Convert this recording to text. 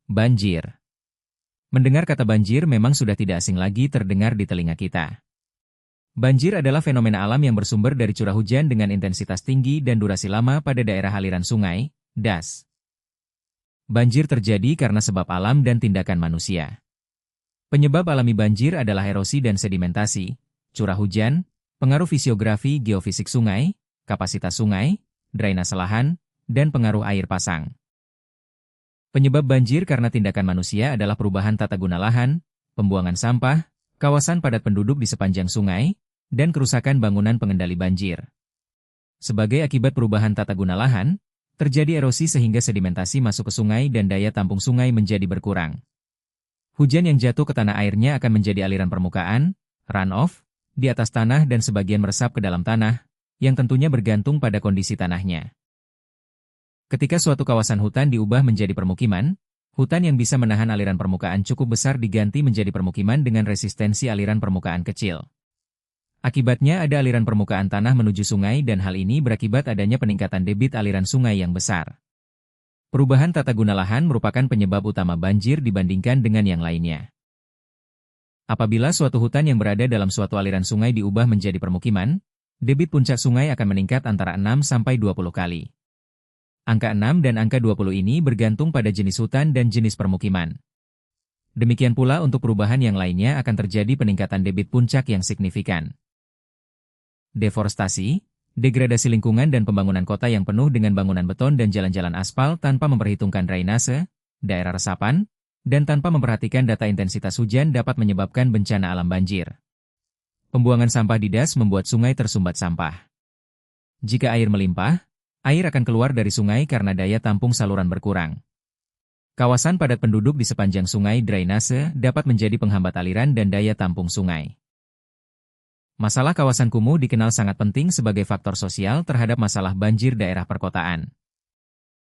Banjir. Mendengar kata banjir memang sudah tidak asing lagi terdengar di telinga kita. Banjir adalah fenomena alam yang bersumber dari curah hujan dengan intensitas tinggi dan durasi lama pada daerah aliran sungai, das. Banjir terjadi karena sebab alam dan tindakan manusia. Penyebab alami banjir adalah erosi dan sedimentasi, curah hujan, pengaruh fisiografi geofisik sungai, kapasitas sungai, drainase lahan, dan pengaruh air pasang. Penyebab banjir karena tindakan manusia adalah perubahan tata guna lahan, pembuangan sampah, kawasan padat penduduk di sepanjang sungai, dan kerusakan bangunan pengendali banjir. Sebagai akibat perubahan tata guna lahan, terjadi erosi sehingga sedimentasi masuk ke sungai dan daya tampung sungai menjadi berkurang. Hujan yang jatuh ke tanah airnya akan menjadi aliran permukaan, runoff, di atas tanah dan sebagian meresap ke dalam tanah, yang tentunya bergantung pada kondisi tanahnya. Ketika suatu kawasan hutan diubah menjadi permukiman, hutan yang bisa menahan aliran permukaan cukup besar diganti menjadi permukiman dengan resistensi aliran permukaan kecil. Akibatnya ada aliran permukaan tanah menuju sungai dan hal ini berakibat adanya peningkatan debit aliran sungai yang besar. Perubahan tata guna lahan merupakan penyebab utama banjir dibandingkan dengan yang lainnya. Apabila suatu hutan yang berada dalam suatu aliran sungai diubah menjadi permukiman, debit puncak sungai akan meningkat antara 6–20 kali. Angka 6 dan angka 20 ini bergantung pada jenis hutan dan jenis permukiman. Demikian pula untuk perubahan yang lainnya akan terjadi peningkatan debit puncak yang signifikan. Deforestasi, degradasi lingkungan dan pembangunan kota yang penuh dengan bangunan beton dan jalan-jalan aspal tanpa memperhitungkan drainase, daerah resapan, dan tanpa memperhatikan data intensitas hujan dapat menyebabkan bencana alam banjir. Pembuangan sampah di das membuat sungai tersumbat sampah. Jika air melimpah, air akan keluar dari sungai karena daya tampung saluran berkurang. Kawasan padat penduduk di sepanjang sungai drainase dapat menjadi penghambat aliran dan daya tampung sungai. Masalah kawasan kumuh dikenal sangat penting sebagai faktor sosial terhadap masalah banjir daerah perkotaan.